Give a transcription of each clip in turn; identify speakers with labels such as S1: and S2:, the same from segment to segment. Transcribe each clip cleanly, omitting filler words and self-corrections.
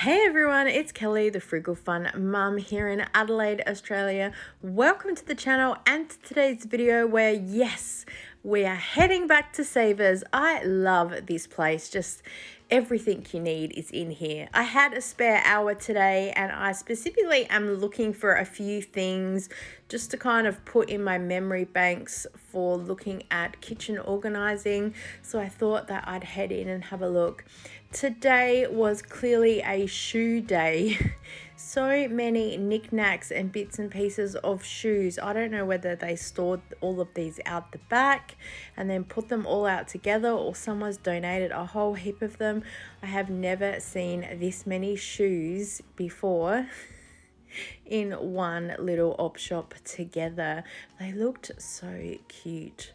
S1: Hey everyone, it's Kelly, the Frugal Fun Mum here in Adelaide, Australia. Welcome to the channel and to today's video where, yes, we are heading back to Savers. I love this place. Just everything you need is in here. I had a spare hour today and I specifically am looking for a few things just to kind of put in my memory banks for looking at kitchen organizing. So I thought that I'd head in and have a look. Today was clearly a shoe day. So many knickknacks and bits and pieces of shoes. I don't know whether they stored all of these out the back and then put them all out together, or someone's donated a whole heap of them. I have never seen this many shoes before in one little op shop together. They looked so cute.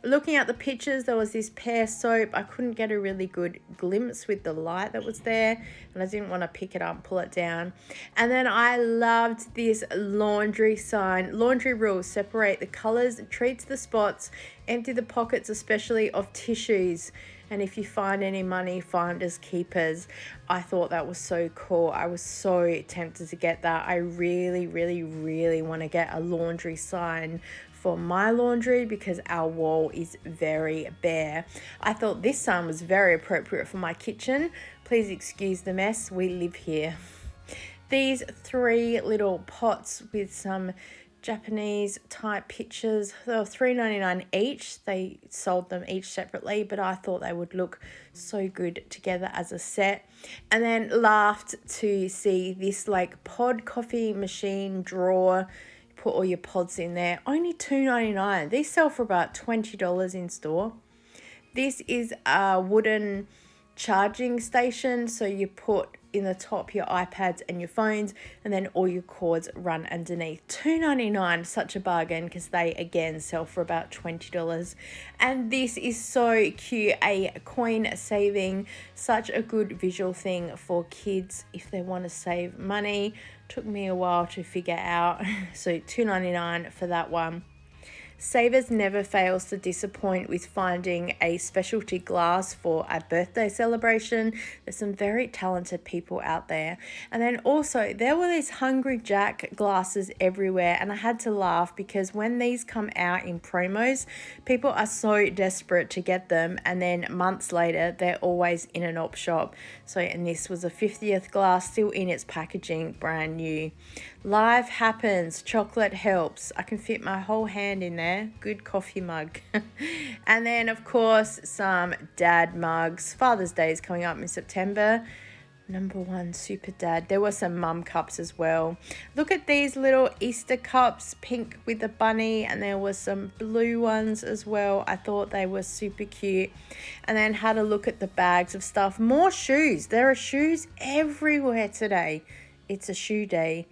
S1: Looking at the pictures, there was this pear soap. I couldn't get a really good glimpse with the light that was there, and I didn't want to pick it up, pull it down. And then I loved this laundry sign. Laundry rules: separate the colors, treat the spots, empty the pockets, especially of tissues. And if you find any money, finders keepers. I thought that was so cool. I was so tempted to get that. I really, really, really want to get a laundry sign for my laundry because our wall is very bare. I thought this sign was very appropriate for my kitchen. Please excuse the mess. We live here. These three little pots with some Japanese type pictures. They were $3.99 each. They sold them each separately, but I thought they would look so good together as a set. And then laughed to see this like pod coffee machine drawer. Put all your pods in there. Only $2.99. These sell for about $20 in store. This is a wooden charging station, so you put in the top your iPads and your phones, and then all your cords run underneath. $2.99, such a bargain, because they again sell for about $20. And this is so cute, a coin saving, such a good visual thing for kids if they want to save money. Took me a while to figure out. So $2.99 for that one. Savers never fails to disappoint with finding a specialty glass for a birthday celebration. There's some very talented people out there. And then also there were these Hungry Jack glasses everywhere, and I had to laugh because when these come out in promos, people are so desperate to get them, and then months later they're always in an op shop. So, and this was a 50th glass, still in its packaging, brand new. Life happens, chocolate helps. I can fit my whole hand in there. Good coffee mug. And then of course some dad mugs. Father's Day is coming up in September. Number one super dad. There were some mum cups as well. Look at these little Easter cups, pink with a bunny, and there was some blue ones as well. I thought they were super cute. And then had a look at the bags of stuff. More shoes. There are shoes everywhere today. It's a shoe day.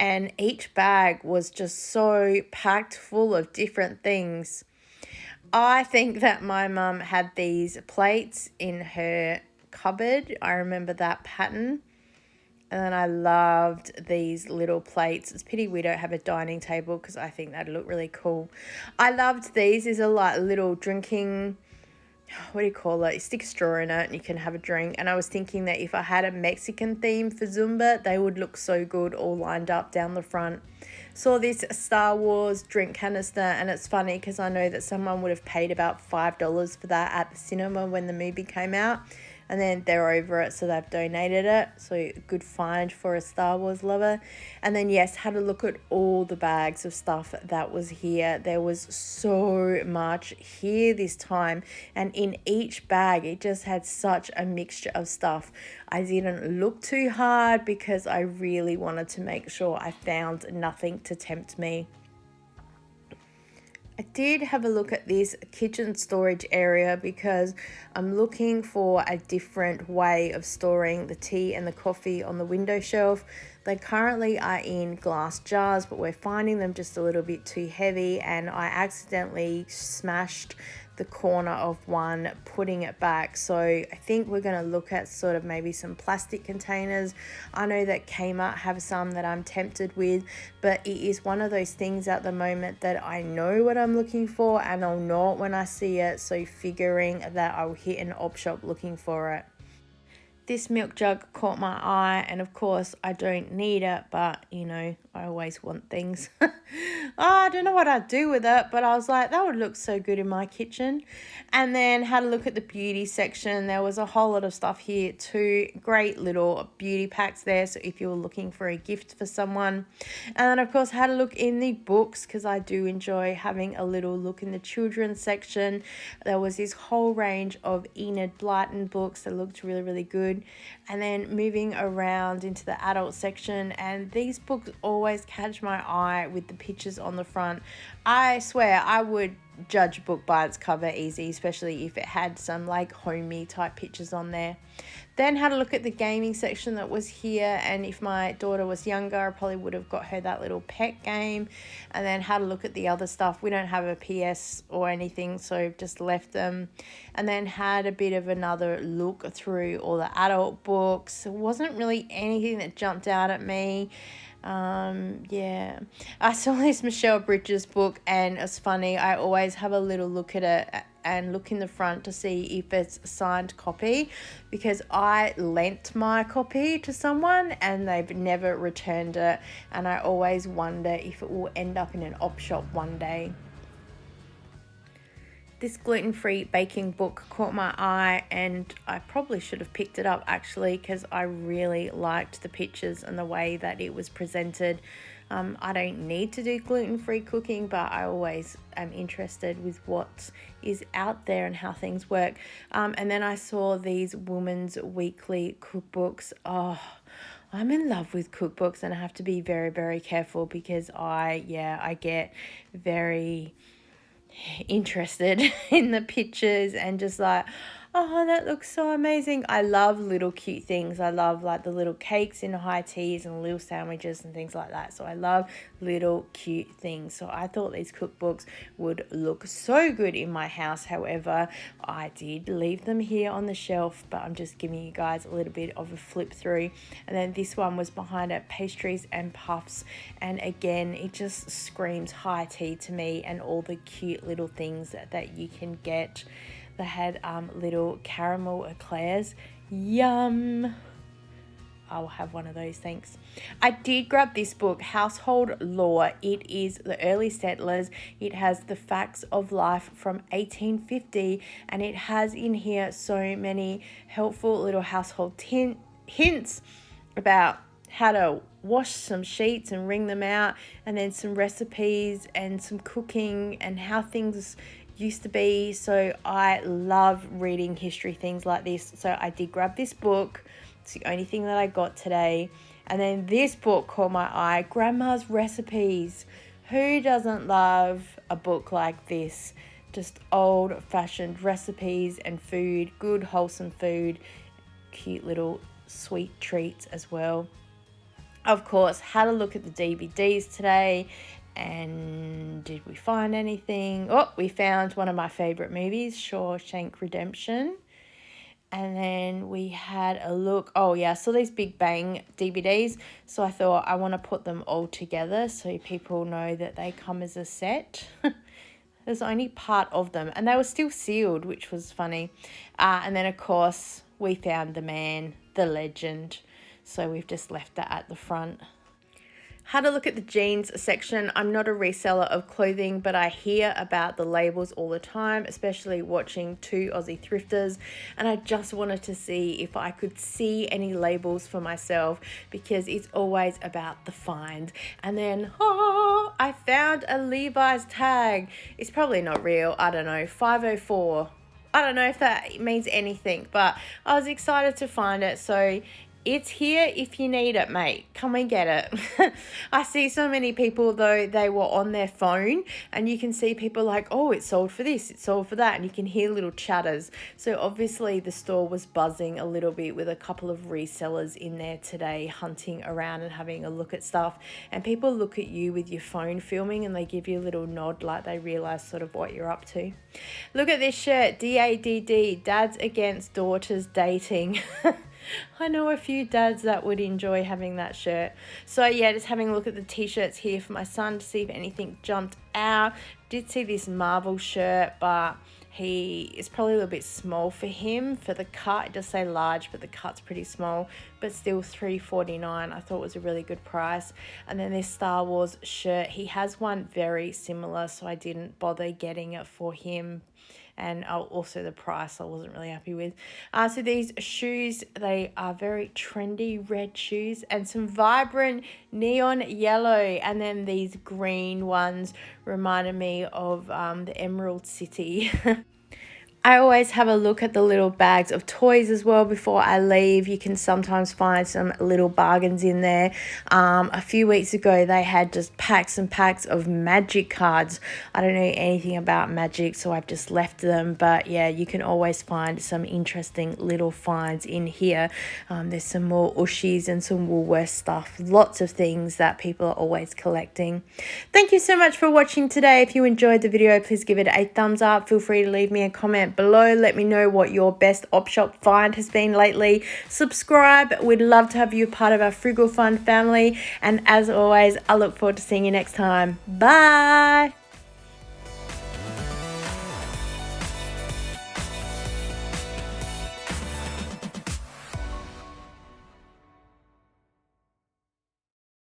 S1: And each bag was just so packed full of different things. I think that my mum had these plates in her cupboard. I remember that pattern. And then I loved these little plates. It's a pity we don't have a dining table because I think that'd look really cool. I loved these. These are like little drinking, what do you call it? You stick a straw in it and you can have a drink. And I was thinking that if I had a Mexican theme for Zumba, they would look so good all lined up down the front. Saw this Star Wars drink canister, and it's funny because I know that someone would have paid about $5 for that at the cinema when the movie came out. And then they're over it, so they've donated it. So good find for a Star Wars lover. And then, yes, had a look at all the bags of stuff that was here. There was so much here this time. And in each bag, it just had such a mixture of stuff. I didn't look too hard because I really wanted to make sure I found nothing to tempt me. I did have a look at this kitchen storage area because I'm looking for a different way of storing the tea and the coffee on the window shelf. They currently are in glass jars, but we're finding them just a little bit too heavy, and I accidentally smashed the corner of one, putting it back. So I think we're going to look at sort of maybe some plastic containers. I know that Kmart have some that I'm tempted with, but it is one of those things at the moment that I know what I'm looking for and I'll know it when I see it. So figuring that I'll hit an op shop looking for it. This milk jug caught my eye, and of course I don't need it, but you know, I always want things. I don't know what I'd do with it, but I was like, that would look so good in my kitchen. And then had a look at the beauty section. There was a whole lot of stuff here too. Great little beauty packs there, so if you were looking for a gift for someone. And then of course had a look in the books, because I do enjoy having a little look in the children's section. There was this whole range of Enid Blyton books that looked really, really good. And then moving around into the adult section, and these books always catch my eye with the pictures on the front. I swear I would judge a book by its cover easy, especially if it had some like homey type pictures on there. Then had a look at the gaming section that was here, and if my daughter was younger, I probably would have got her that little pet game. And then had a look at the other stuff. We don't have a PS or anything, so I've just left them. And then had a bit of another look through all the adult books. It wasn't really anything that jumped out at me. Yeah, I saw this Michelle Bridges book, and it's funny, I always have a little look at it and look in the front to see if it's a signed copy, because I lent my copy to someone and they've never returned it, and I always wonder if it will end up in an op shop one day. This gluten-free baking book caught my eye, and I probably should have picked it up actually, because I really liked the pictures and the way that it was presented. I don't need to do gluten-free cooking, but I always am interested with what is out there and how things work. And then I saw these Women's Weekly cookbooks. Oh, I'm in love with cookbooks, and I have to be very, very careful, because I get very interested in the pictures and just like, oh, that looks so amazing. I love little cute things. I love like the little cakes in high teas and little sandwiches and things like that. So I love little cute things. So I thought these cookbooks would look so good in my house. However, I did leave them here on the shelf, but I'm just giving you guys a little bit of a flip through. And then this one was behind it, Pastries and Puffs. And again, it just screams high tea to me, and all the cute little things that you can get. They had little caramel eclairs. Yum. I'll have one of those, thanks. I did grab this book, Household Lore. It is the early settlers. It has the facts of life from 1850, and it has in here so many helpful little household hints about how to wash some sheets and wring them out, and then some recipes and some cooking and how things used to be. So I love reading history things like this, so I did grab this book. It's the only thing that I got today. And then this book caught my eye, Grandma's Recipes. Who doesn't love a book like this? Just old-fashioned recipes and food, good wholesome food, cute little sweet treats as well. Of course, had a look at the DVDs today. And did we find anything? Oh, we found one of my favorite movies, Shawshank Redemption. And then we had a look. Oh yeah, so these Big Bang DVDs. So I thought I want to put them all together so people know that they come as a set. There's only part of them, and they were still sealed, which was funny. And then of course we found the man, the legend. So we've just left that at the front. Had a look at the jeans section. I'm not a reseller of clothing, but I hear about the labels all the time, especially watching Two Aussie Thrifters. And I just wanted to see if I could see any labels for myself, because it's always about the find. And then, oh, I found a Levi's tag. It's probably not real. I don't know, 504. I don't know if that means anything, but I was excited to find it. So it's here if you need it, mate. Come and get it. I see so many people, though, they were on their phone, and you can see people like, oh, it's sold for this, it's sold for that, and you can hear little chatters. So obviously the store was buzzing a little bit with a couple of resellers in there today, hunting around and having a look at stuff. And people look at you with your phone filming, and they give you a little nod like they realize sort of what you're up to. Look at this shirt, DADD, Dads Against Daughters Dating. I know a few dads that would enjoy having that shirt. So yeah, just having a look at the t-shirts here for my son to see if anything jumped out. Did see this Marvel shirt, but He is probably a little bit small for him. For the cut, it does say large, but the cut's pretty small, but still $3.49. I thought was a really good price. And then this Star Wars shirt, he has one very similar, so I didn't bother getting it for him. And also the price I wasn't really happy with. So these shoes, they are very trendy red shoes and some vibrant neon yellow. And then these green ones reminded me of the Emerald City. I always have a look at the little bags of toys as well before I leave. You can sometimes find some little bargains in there. A few weeks ago, they had just packs and packs of Magic cards. I don't know anything about Magic, so I've just left them. But yeah, you can always find some interesting little finds in here. There's some more Ushies and some Woolworths stuff. Lots of things that people are always collecting. Thank you so much for watching today. If you enjoyed the video, please give it a thumbs up. Feel free to leave me a comment below. Let me know what your best op shop find has been lately. Subscribe. We'd love to have you part of our Frugal Fun family. And as always, I look forward to seeing you next time. Bye.